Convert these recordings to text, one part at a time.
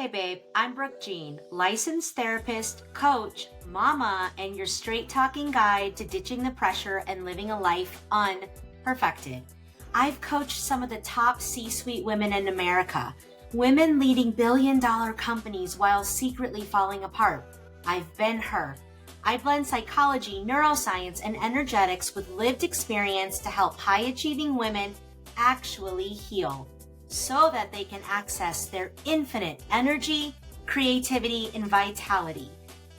Hey babe, I'm Brooke Jean, licensed therapist, coach, mama, and your straight talking guide to ditching the pressure and living a life unperfected. I've coached some of the top C suite women in America, women leading billion-dollar companies while secretly falling apart. I've been her. I blend psychology, neuroscience, and energetics with lived experience to help high achieving women actually heal so that they can access their infinite energy, creativity, and vitality.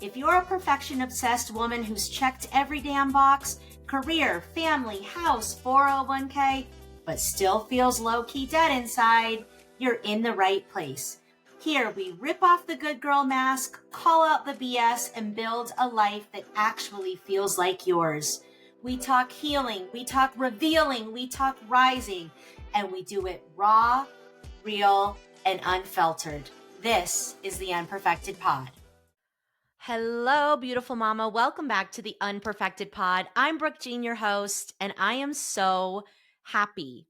If you're a perfection obsessed woman who's checked every damn box, career, family, house, 401k, but still feels low key dead inside, you're in the right place. Here, we rip off the good girl mask, call out the BS, and build a life that actually feels like yours. We talk healing, we talk revealing, we talk rising, and we do it raw, real, and unfiltered. This is the Unperfected Pod. Hello, beautiful mama. Welcome back to the Unperfected Pod. I'm Brooke Jean, your host, and I am so happy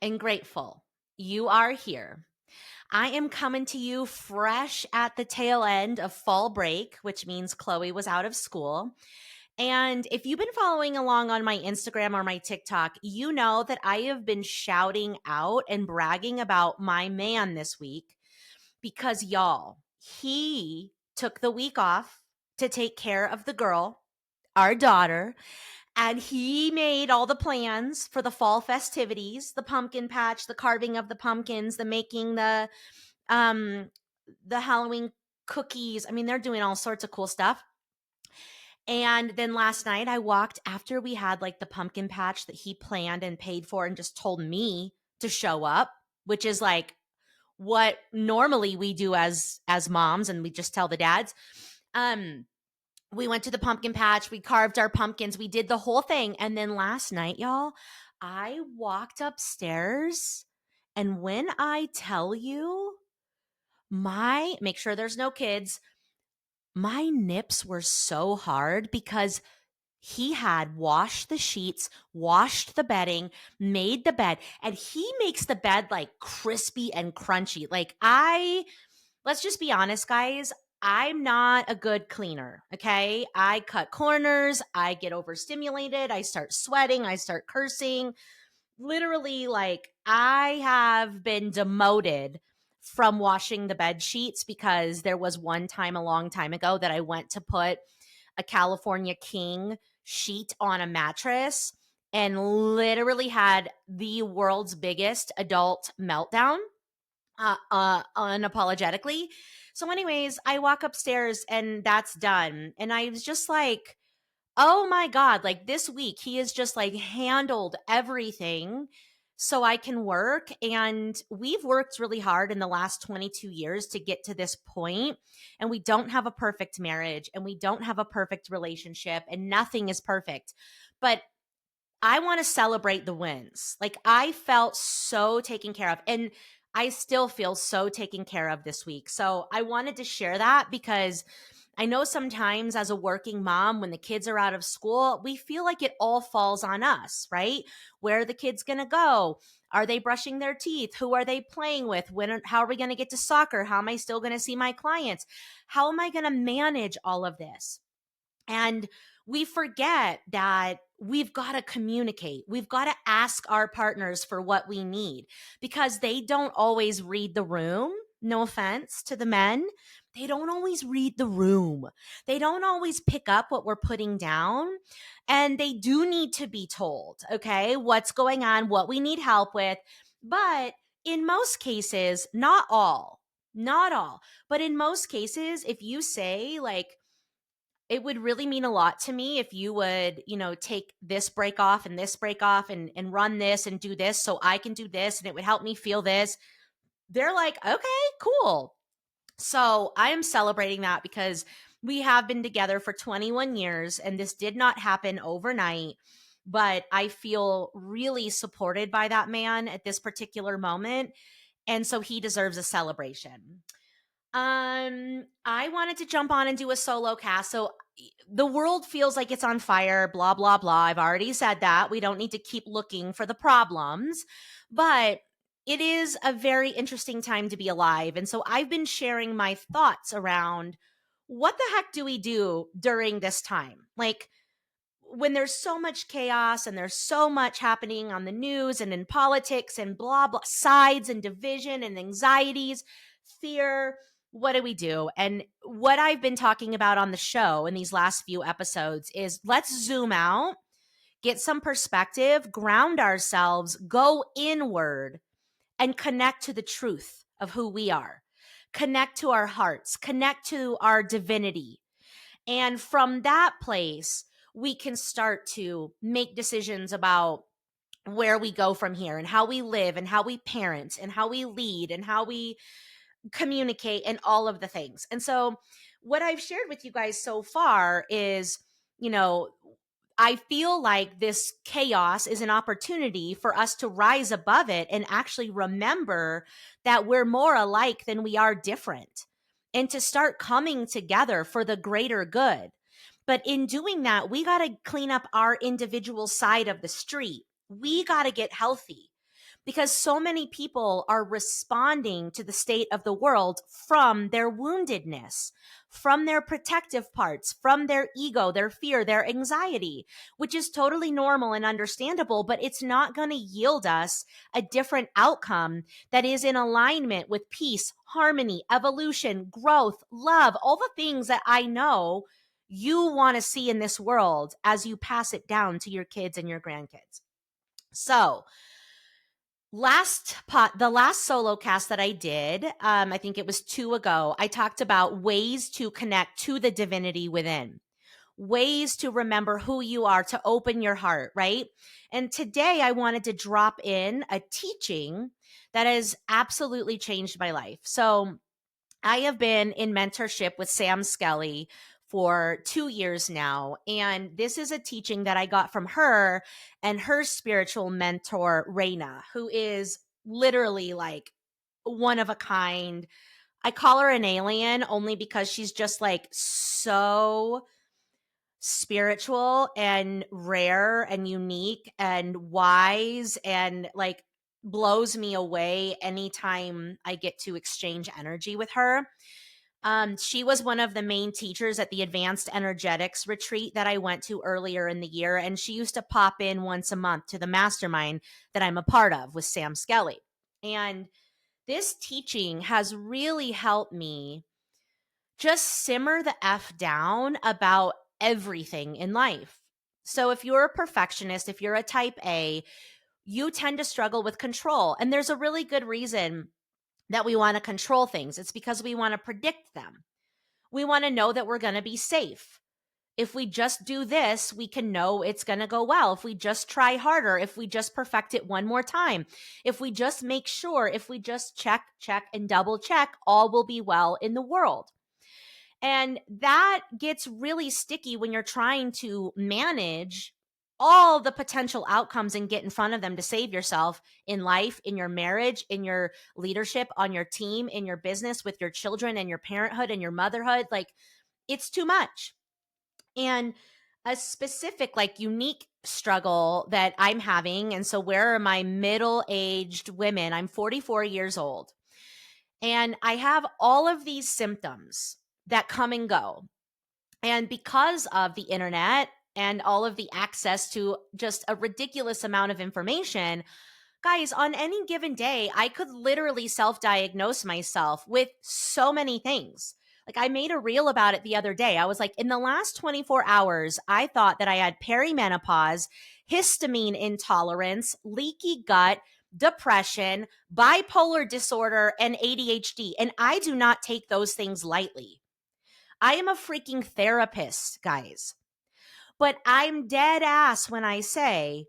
and grateful you are here. I am coming to you fresh at the tail end of fall break, which means Chloe was out of school. And if you've been following along on my Instagram or my TikTok, you know that I have been shouting out and bragging about my man this week because y'all, he took the week off to take care of the girl, our daughter, and he made all the plans for the fall festivities, the pumpkin patch, the carving of the pumpkins, the making the Halloween cookies. I mean, they're doing all sorts of cool stuff. And then last night I walked after we had like the pumpkin patch that he planned and paid for and just told me to show up, which is like what normally we do as moms, and we just tell the dads. We went to the pumpkin patch, we carved our pumpkins, we did the whole thing. And then last night, y'all, I walked upstairs, and when I tell you, make sure there's no kids, my nips were so hard because he had washed the sheets, washed the bedding, made the bed, and he makes the bed like crispy and crunchy. Let's just be honest, guys. I'm not a good cleaner, okay? I cut corners, I get overstimulated, I start sweating, I start cursing. Literally, like, I have been demoted from washing the bed sheets because there was one time a long time ago that I went to put a California King sheet on a mattress and literally had the world's biggest adult meltdown, unapologetically. So anyways, I walk upstairs and that's done. And I was just like, oh my God, like this week, he has just like handled everything so I can work. And we've worked really hard in the last 22 years to get to this point. And we don't have a perfect marriage and we don't have a perfect relationship and nothing is perfect. But I want to celebrate the wins. Like I felt so taken care of, and I still feel so taken care of this week. So I wanted to share that because I know sometimes as a working mom, when the kids are out of school, we feel like it all falls on us, right? Where are the kids going to go? Are they brushing their teeth? Who are they playing with? How are we going to get to soccer? How am I still going to see my clients? How am I going to manage all of this? And we forget that we've got to communicate. We've got to ask our partners for what we need because they don't always read the room. No offense to the men. They don't always read the room. They don't always pick up what we're putting down. And they do need to be told, okay, what's going on, what we need help with. But in most cases, not all, but in most cases, if you say like, it would really mean a lot to me if you would, take this break off and this break off and run this and do this so I can do this and it would help me feel this. They're like, okay, cool. So I am celebrating that because we have been together for 21 years and this did not happen overnight, but I feel really supported by that man at this particular moment. And so he deserves a celebration. I wanted to jump on and do a solo cast. So the world feels like it's on fire, blah, blah, blah. I've already said that. We don't need to keep looking for the problems. But it is a very interesting time to be alive. And so I've been sharing my thoughts around what the heck do we do during this time? Like, when there's so much chaos and there's so much happening on the news and in politics and blah, blah, sides and division and anxieties, fear, what do we do? And what I've been talking about on the show in these last few episodes is let's zoom out, get some perspective, ground ourselves, go inward, and connect to the truth of who we are, connect to our hearts, connect to our divinity. And from that place, we can start to make decisions about where we go from here and how we live and how we parent and how we lead and how we communicate and all of the things. And so, what I've shared with you guys so far is, you know, I feel like this chaos is an opportunity for us to rise above it and actually remember that we're more alike than we are different, and to start coming together for the greater good. But in doing that, we got to clean up our individual side of the street. We got to get healthy because so many people are responding to the state of the world from their woundedness, from their protective parts, from their ego, their fear, their anxiety, which is totally normal and understandable, but it's not going to yield us a different outcome that is in alignment with peace, harmony, evolution, growth, love, all the things that I know you want to see in this world as you pass it down to your kids and your grandkids. So, the last solo cast that I did, I think it was 2 ago, I talked about ways to connect to the divinity within, ways to remember who you are, to open your heart, right? And today I wanted to drop in a teaching that has absolutely changed my life. So I have been in mentorship with Sam Skelly for 2 years now. And this is a teaching that I got from her and her spiritual mentor, Raina, who is literally like one of a kind. I call her an alien only because she's just like so spiritual and rare and unique and wise and like blows me away anytime I get to exchange energy with her. She was one of the main teachers at the Advanced Energetics retreat that I went to earlier in the year, and she used to pop in once a month to the mastermind that I'm a part of with Sam Skelly. And this teaching has really helped me just simmer the F down about everything in life. So if you're a perfectionist, if you're a type A, you tend to struggle with control. And there's a really good reason that we want to control things. It's because we want to predict them. We want to know that we're going to be safe. If we just do this, we can know it's going to go well. If we just try harder, if we just perfect it one more time, if we just make sure, if we just check, and double check, all will be well in the world. And that gets really sticky when you're trying to manage all the potential outcomes and get in front of them to save yourself in life, in your marriage, in your leadership, on your team, in your business, with your children and your parenthood and your motherhood. Like, it's too much. And a specific, like, unique struggle that I'm having. And so, where are my middle aged women? I'm 44 years old. And I have all of these symptoms that come and go. And because of the internet and all of the access to just a ridiculous amount of information, guys, on any given day, I could literally self-diagnose myself with so many things. Like, I made a reel about it the other day. I was like, in the last 24 hours, I thought that I had perimenopause, histamine intolerance, leaky gut, depression, bipolar disorder, and ADHD. And I do not take those things lightly. I am a freaking therapist, guys. But I'm dead ass when I say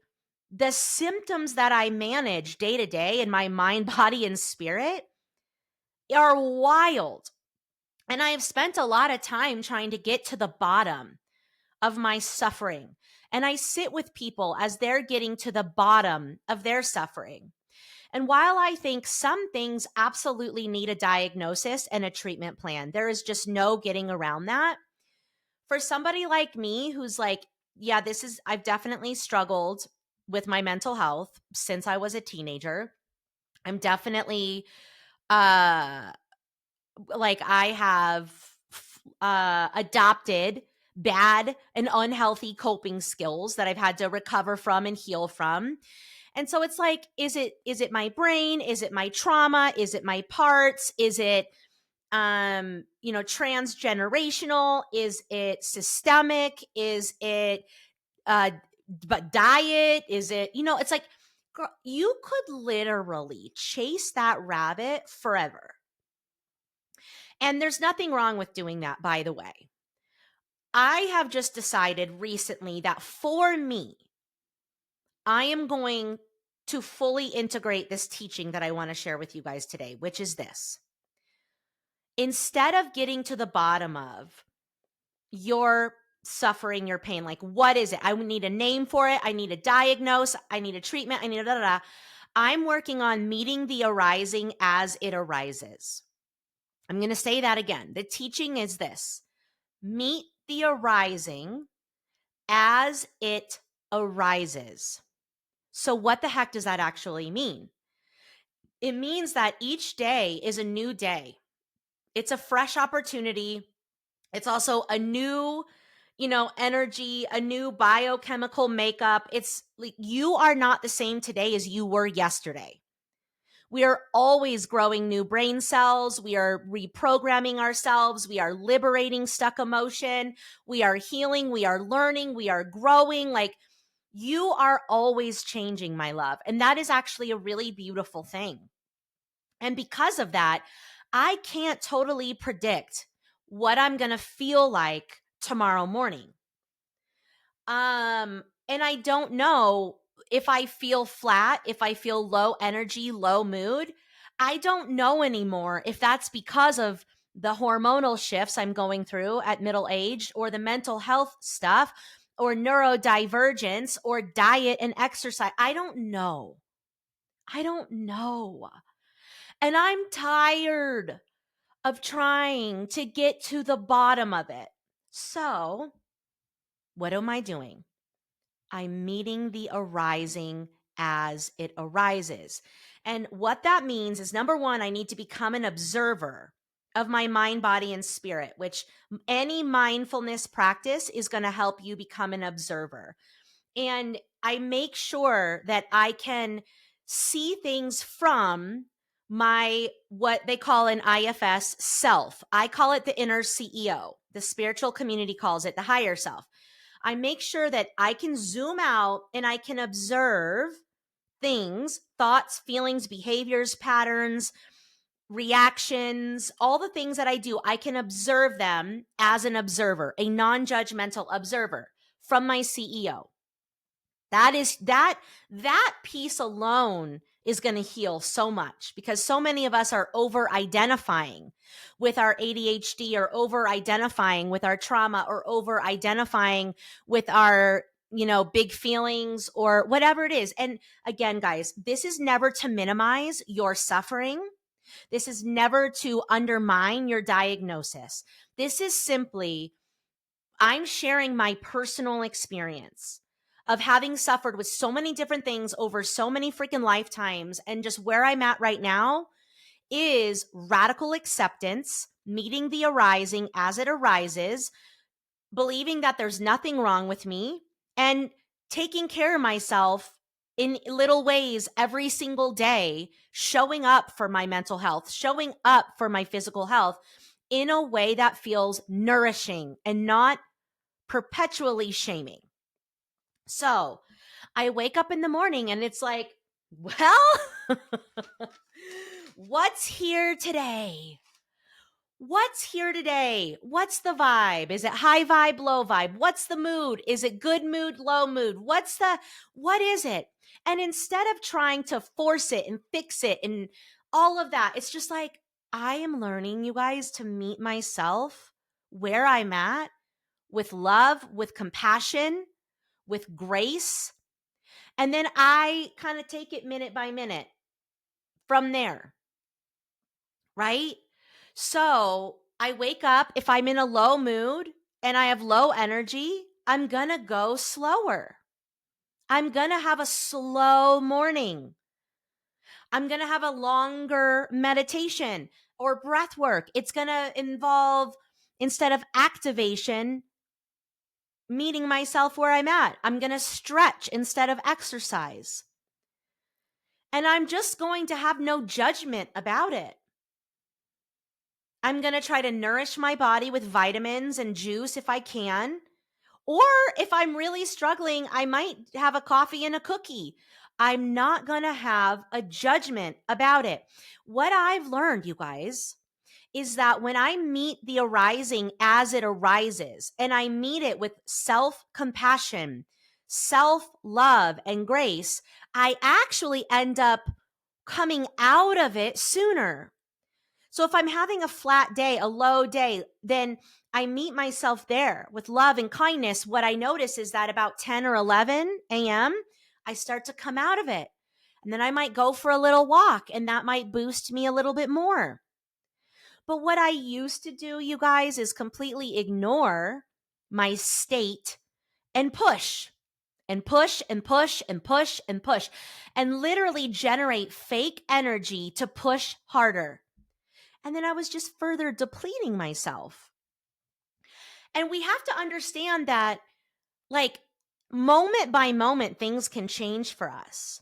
the symptoms that I manage day to day in my mind, body, and spirit are wild. And I have spent a lot of time trying to get to the bottom of my suffering. And I sit with people as they're getting to the bottom of their suffering. And while I think some things absolutely need a diagnosis and a treatment plan, there is just no getting around that. For somebody like me who's like, yeah, I've definitely struggled with my mental health since I was a teenager. I'm definitely uh like I have adopted bad and unhealthy coping skills that I've had to recover from and heal from. And so it's like, is it my brain? Is it my trauma? Is it my parts? Is it transgenerational? Is it systemic? Is it but diet? Is it, it's like, girl, you could literally chase that rabbit forever. And there's nothing wrong with doing that, by the way. I have just decided recently that for me, I am going to fully integrate this teaching that I want to share with you guys today, which is this. Instead of getting to the bottom of your suffering, your pain, like, what is it? I need a name for it. I need a diagnose. I need a treatment. I need a da da da. I'm working on meeting the arising as it arises. I'm going to say that again. The teaching is this: meet the arising as it arises. So, what the heck does that actually mean? It means that each day is a new day. It's a fresh opportunity. It's also a new, energy, a new biochemical makeup. It's like you are not the same today as you were yesterday. We are always growing new brain cells. We are reprogramming ourselves. We are liberating stuck emotion. We are healing. We are learning. We are growing. Like, you are always changing, my love. And that is actually a really beautiful thing. And because of that, I can't totally predict what I'm going to feel like tomorrow morning. And I don't know if I feel flat, if I feel low energy, low mood. I don't know anymore if that's because of the hormonal shifts I'm going through at middle age, or the mental health stuff, or neurodivergence, or diet and exercise. I don't know. I don't know. And I'm tired of trying to get to the bottom of it. So, what am I doing? I'm meeting the arising as it arises. And what that means is, number one, I need to become an observer of my mind, body, and spirit, which any mindfulness practice is going to help you become an observer. And I make sure that I can see things from my, what they call an IFS self. I call it the inner CEO. The spiritual community calls it the higher self. I make sure that I can zoom out and I can observe things, thoughts, feelings, behaviors, patterns, reactions, all the things that I do. I can observe them as an observer, a non-judgmental observer from my CEO. That piece alone is going to heal so much, because so many of us are over identifying with our ADHD, or over identifying with our trauma, or over identifying with our, big feelings, or whatever it is. And again, guys, this is never to minimize your suffering. This is never to undermine your diagnosis. This is simply, I'm sharing my personal experience of having suffered with so many different things over so many freaking lifetimes. And just where I'm at right now is radical acceptance, meeting the arising as it arises, believing that there's nothing wrong with me, and taking care of myself in little ways every single day, showing up for my mental health, showing up for my physical health in a way that feels nourishing and not perpetually shaming. So I wake up in the morning and it's like, well, what's here today? What's here today? What's the vibe? Is it high vibe, low vibe? What's the mood? Is it good mood, low mood? What is it? And instead of trying to force it and fix it and all of that, it's just like, I am learning, you guys, to meet myself where I'm at, with love, with compassion, with grace. And then I kind of take it minute by minute from there, right? So I wake up, if I'm in a low mood and I have low energy, I'm going to go slower. I'm going to have a slow morning. I'm going to have a longer meditation or breath work. It's going to involve, instead of activation, meeting myself where I'm at. I'm going to stretch instead of exercise. And I'm just going to have no judgment about it. I'm going to try to nourish my body with vitamins and juice if I can. Or if I'm really struggling, I might have a coffee and a cookie. I'm not going to have a judgment about it. What I've learned, you guys, is that when I meet the arising as it arises, and I meet it with self-compassion, self-love, and grace, I actually end up coming out of it sooner. So if I'm having a flat day, a low day, then I meet myself there with love and kindness. What I notice is that about 10 or 11 a.m., I start to come out of it. And then I might go for a little walk, and that might boost me a little bit more. But what I used to do, you guys, is completely ignore my state and push and push and push and push and push and literally generate fake energy to push harder. And then I was just further depleting myself. And we have to understand that, like, moment by moment, things can change for us.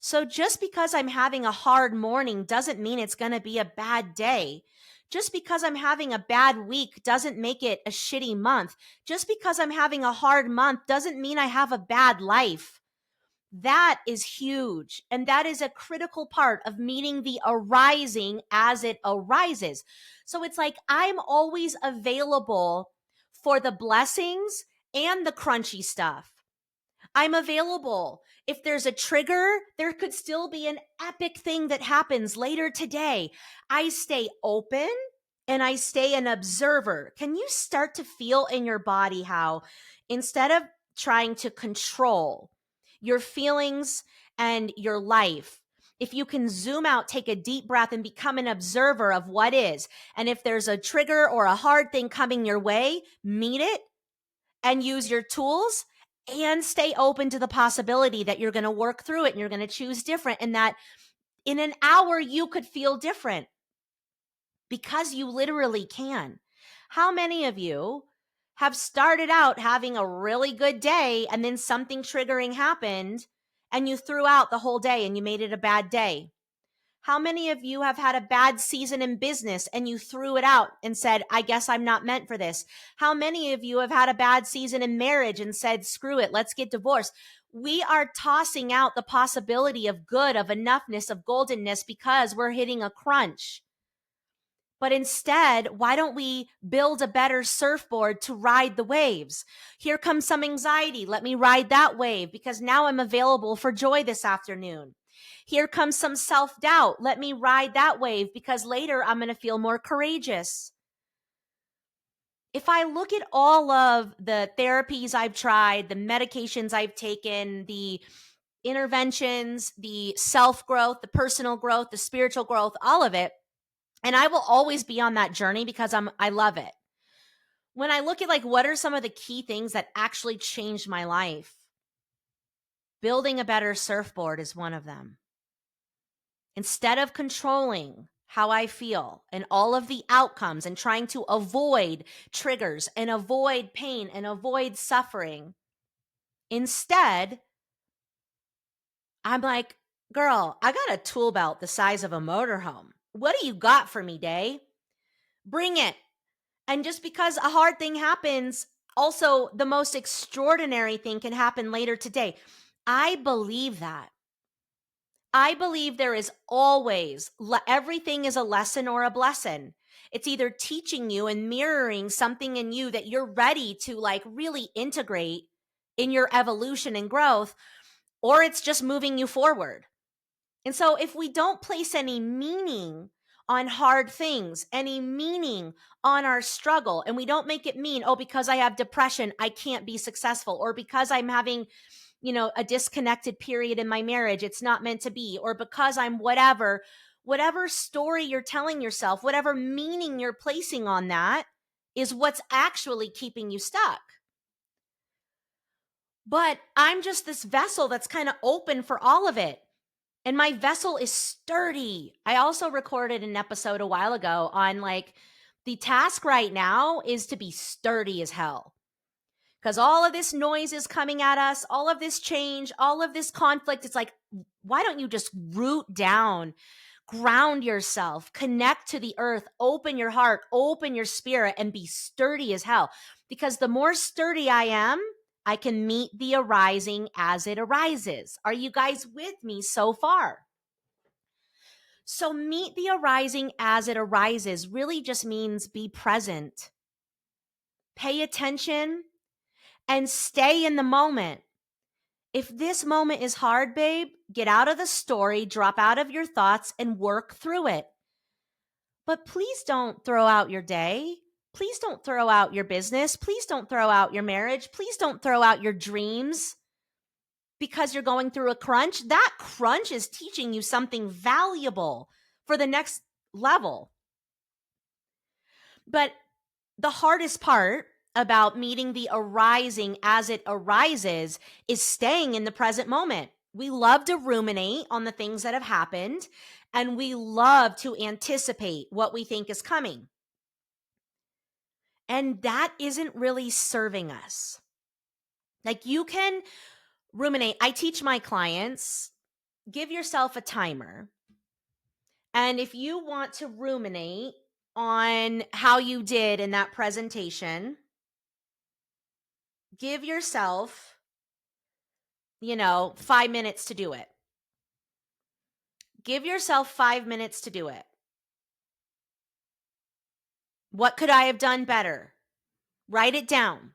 So just because I'm having a hard morning doesn't mean it's going to be a bad day. Just because I'm having a bad week doesn't make it a shitty month. Just because I'm having a hard month doesn't mean I have a bad life. That is huge. And that is a critical part of meeting the arising as it arises. So it's like I'm always available for the blessings and the crunchy stuff. I'm available. If there's a trigger, there could still be an epic thing that happens later today. I stay open and I stay an observer. Can you start to feel in your body how, instead of trying to control your feelings and your life, if you can zoom out, take a deep breath, and become an observer of what is, and if there's a trigger or a hard thing coming your way, meet it and use your tools and stay open to the possibility that you're going to work through it and you're going to choose different, and that in an hour you could feel different, because you literally can. How many of you have started out having a really good day and then something triggering happened and you threw out the whole day and you made it a bad day? How many of you have had a bad season in business and you threw it out and said, I guess I'm not meant for this? How many of you have had a bad season in marriage and said, screw it, let's get divorced? We are tossing out the possibility of good, of enoughness, of goldenness, because we're hitting a crunch. But instead, why don't we build a better surfboard to ride the waves? Here comes some anxiety. Let me ride that wave because now I'm available for joy this afternoon. Here comes some self-doubt. Let me ride that wave because later I'm going to feel more courageous. If I look at all of the therapies I've tried, the medications I've taken, the interventions, the self-growth, the personal growth, the spiritual growth, all of it, and I will always be on that journey because I love it. When I look at, like, what are some of the key things that actually changed my life? Building a better surfboard is one of them. Instead of controlling how I feel and all of the outcomes and trying to avoid triggers and avoid pain and avoid suffering, instead, I'm like, girl, I got a tool belt the size of a motorhome. What do you got for me, Day? Bring it. And just because a hard thing happens, also the most extraordinary thing can happen later today. I believe that. I believe there is always, everything is a lesson or a blessing. It's either teaching you and mirroring something in you that you're ready to, like, really integrate in your evolution and growth, or it's just moving you forward. And so if we don't place any meaning on hard things, any meaning on our struggle, and we don't make it mean, oh, because I have depression, I can't be successful, or because I'm having, a disconnected period in my marriage, it's not meant to be, or because I'm whatever story you're telling yourself, whatever meaning you're placing on that is what's actually keeping you stuck. But I'm just this vessel that's kind of open for all of it. And my vessel is sturdy. I also recorded an episode a while ago on like the task right now is to be sturdy as hell. Because all of this noise is coming at us, all of this change, all of this conflict. It's like, why don't you just root down, ground yourself, connect to the earth, open your heart, open your spirit, and be sturdy as hell? Because the more sturdy I am, I can meet the arising as it arises. Are you guys with me so far? So, meet the arising as it arises really just means be present, pay attention, and stay in the moment. If this moment is hard, babe, get out of the story, drop out of your thoughts, and work through it. But please don't throw out your day. Please don't throw out your business. Please don't throw out your marriage. Please don't throw out your dreams because you're going through a crunch. That crunch is teaching you something valuable for the next level. But the hardest part about meeting the arising as it arises is staying in the present moment. We love to ruminate on the things that have happened, and we love to anticipate what we think is coming. And that isn't really serving us. Like, you can ruminate. I teach my clients, give yourself a timer. And if you want to ruminate on how you did in that presentation, give yourself, 5 minutes to do it. Give yourself 5 minutes to do it. What could I have done better? Write it down.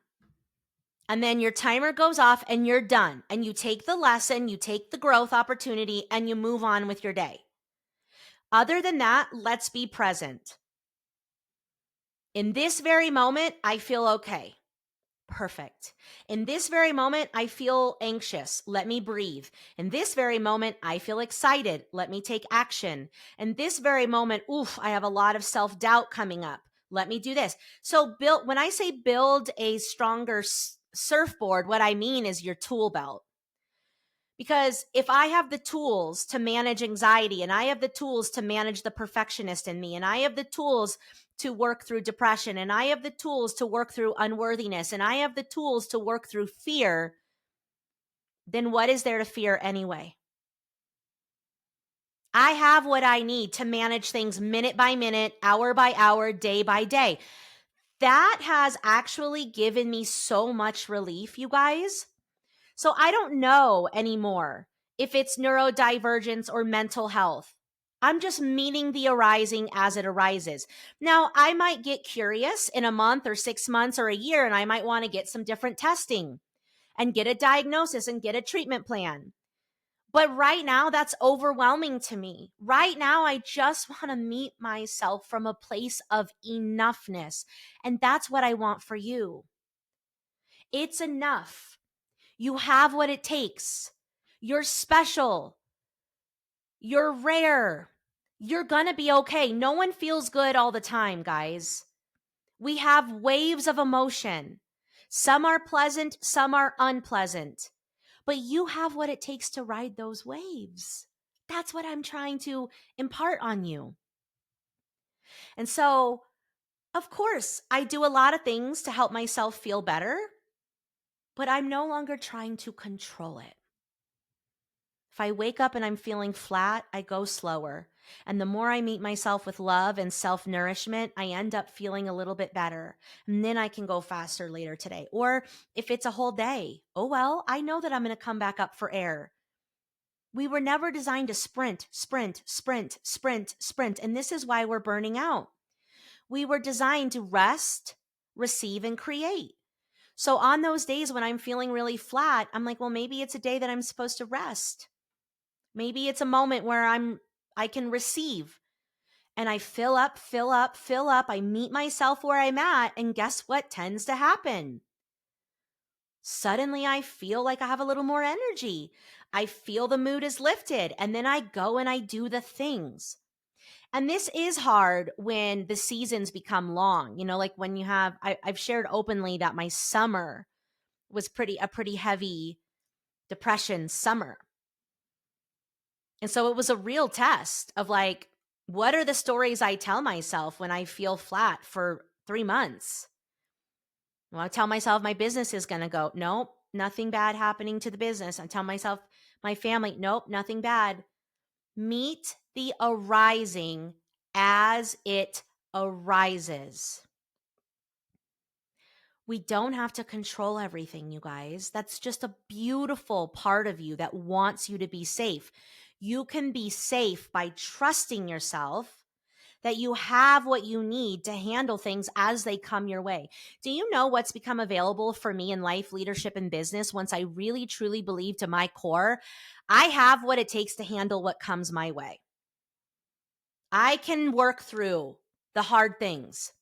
And then your timer goes off and you're done. And you take the lesson, you take the growth opportunity, and you move on with your day. Other than that, let's be present. In this very moment, I feel okay. Perfect. In this very moment, I feel anxious. Let me breathe. In this very moment, I feel excited. Let me take action. In this very moment, I have a lot of self-doubt coming up. Let me do this. So when I say build a stronger surfboard, what I mean is your tool belt. Because if I have the tools to manage anxiety, and I have the tools to manage the perfectionist in me, and I have the tools to work through depression, and I have the tools to work through unworthiness, and I have the tools to work through fear, then what is there to fear anyway? I have what I need to manage things minute by minute, hour by hour, day by day. That has actually given me so much relief, you guys. So I don't know anymore if it's neurodivergence or mental health. I'm just meeting the arising as it arises. Now, I might get curious in a month or 6 months or a year, and I might want to get some different testing and get a diagnosis and get a treatment plan. But right now, that's overwhelming to me. Right now, I just want to meet myself from a place of enoughness. And that's what I want for you. It's enough. You have what it takes. You're special. You're rare. You're gonna be okay. No one feels good all the time, guys. We have waves of emotion. Some are pleasant, some are unpleasant. But you have what it takes to ride those waves. That's what I'm trying to impart on you. And so, of course, I do a lot of things to help myself feel better, but I'm no longer trying to control it. If I wake up and I'm feeling flat, I go slower. And the more I meet myself with love and self-nourishment, I end up feeling a little bit better. And then I can go faster later today. Or if it's a whole day, oh well, I know that I'm going to come back up for air. We were never designed to sprint, sprint, sprint, sprint, sprint. And this is why we're burning out. We were designed to rest, receive, and create. So on those days when I'm feeling really flat, I'm like, well, maybe it's a day that I'm supposed to rest. Maybe it's a moment where I can receive, and I fill up, fill up, fill up. I meet myself where I'm at, and guess what tends to happen? Suddenly I feel like I have a little more energy. I feel the mood is lifted, and then I go and I do the things. And this is hard when the seasons become long. Like when you have, I've shared openly that my summer was a pretty heavy depression summer. And so it was a real test of like, what are the stories I tell myself when I feel flat for 3 months? Well, I tell myself my business is going to go. Nope, nothing bad happening to the business. I tell myself my family, nope, nothing bad. Meet the arising as it arises. We don't have to control everything, you guys. That's just a beautiful part of you that wants you to be safe. You can be safe by trusting yourself that you have what you need to handle things as they come your way. Do you know what's become available for me in life, leadership, and business once I really, truly believe to my core? I have what it takes to handle what comes my way. I can work through the hard things.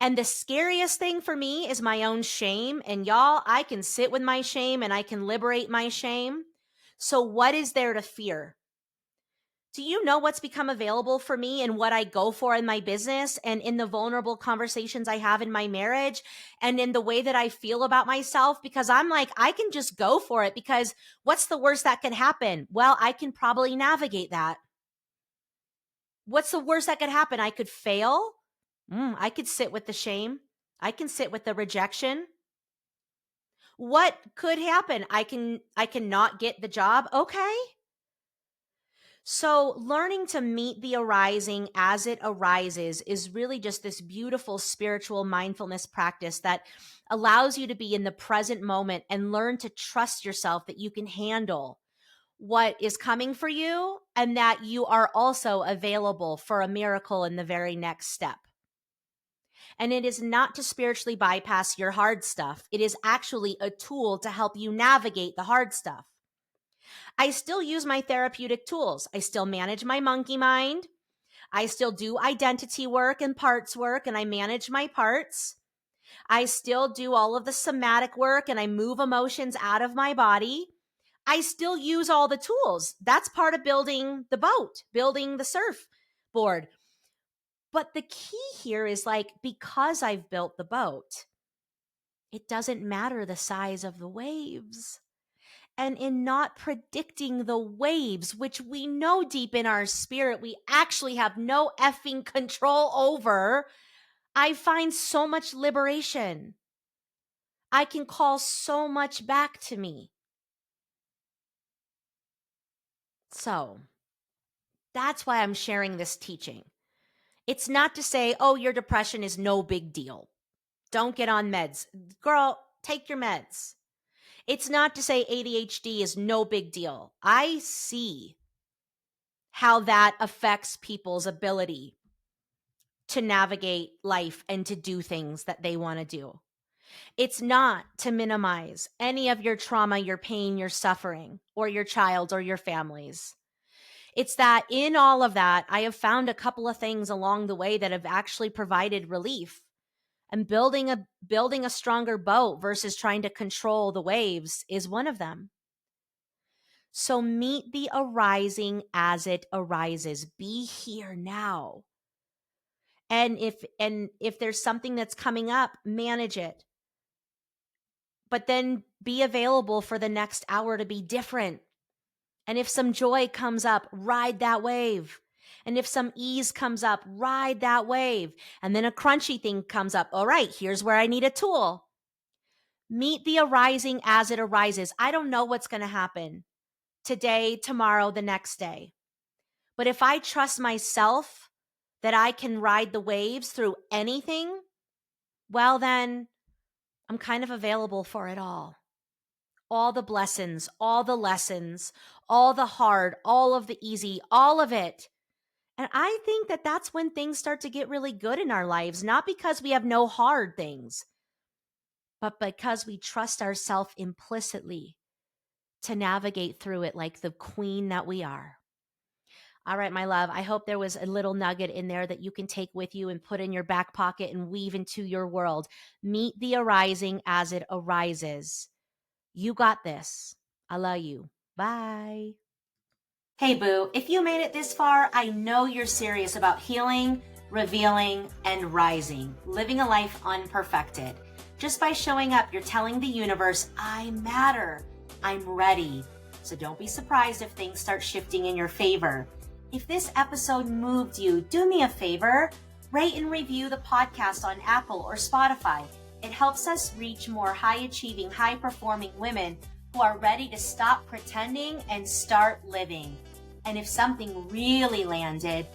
And the scariest thing for me is my own shame. And y'all, I can sit with my shame and I can liberate my shame. So what is there to fear? Do you know what's become available for me and what I go for in my business and in the vulnerable conversations I have in my marriage and in the way that I feel about myself? Because I'm like, I can just go for it because what's the worst that could happen? Well, I can probably navigate that. What's the worst that could happen? I could fail. I could sit with the shame. I can sit with the rejection. What could happen? I can not get the job. Okay. So learning to meet the arising as it arises is really just this beautiful spiritual mindfulness practice that allows you to be in the present moment and learn to trust yourself that you can handle what is coming for you and that you are also available for a miracle in the very next step. And it is not to spiritually bypass your hard stuff. It is actually a tool to help you navigate the hard stuff. I still use my therapeutic tools. I still manage my monkey mind. I still do identity work and parts work, and I manage my parts. I still do all of the somatic work, and I move emotions out of my body. I still use all the tools. That's part of building the boat, building the surfboard. But the key here is like, because I've built the boat, it doesn't matter the size of the waves. And in not predicting the waves, which we know deep in our spirit, we actually have no effing control over, I find so much liberation. I can call so much back to me. So that's why I'm sharing this teaching. It's not to say, oh, your depression is no big deal. Don't get on meds. Girl, take your meds. It's not to say ADHD is no big deal. I see how that affects people's ability to navigate life and to do things that they want to do. It's not to minimize any of your trauma, your pain, your suffering, or your child or your families. It's that in all of that, I have found a couple of things along the way that have actually provided relief. And building a stronger boat versus trying to control the waves is one of them. So meet the arising as it arises. Be here now. And if there's something that's coming up, manage it. But then be available for the next hour to be different. And if some joy comes up, ride that wave. And if some ease comes up, ride that wave. And then a crunchy thing comes up. All right, here's where I need a tool. Meet the arising as it arises. I don't know what's going to happen today, tomorrow, the next day. But if I trust myself that I can ride the waves through anything, well, then I'm kind of available for it all. All the blessings, all the lessons, all the hard, all of the easy, all of it. And I think that that's when things start to get really good in our lives, not because we have no hard things, but because we trust ourselves implicitly to navigate through it like the queen that we are. All right, my love, I hope there was a little nugget in there that you can take with you and put in your back pocket and weave into your world. Meet the arising as it arises. You got this. I love you. Bye. Hey, boo, if you made it this far, I know you're serious about healing, revealing, and rising, living a life unperfected. Just by showing up, you're telling the universe, I matter. I'm ready. so don't be surprised if things start shifting in your favor. If this episode moved you, do me a favor, rate and review the podcast on Apple or Spotify. It helps us reach more high-achieving, high-performing women who are ready to stop pretending and start living. And if something really landed,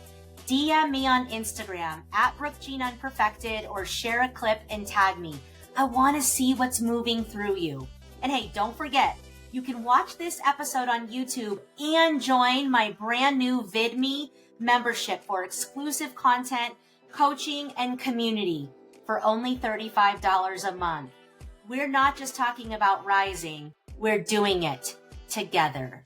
DM me on Instagram at BrookeJeanUnperfected or share a clip and tag me. I want to see what's moving through you. And hey, don't forget, you can watch this episode on YouTube and join my brand new VidMe membership for exclusive content, coaching, and community for only $35 a month. We're not just talking about rising, we're doing it together.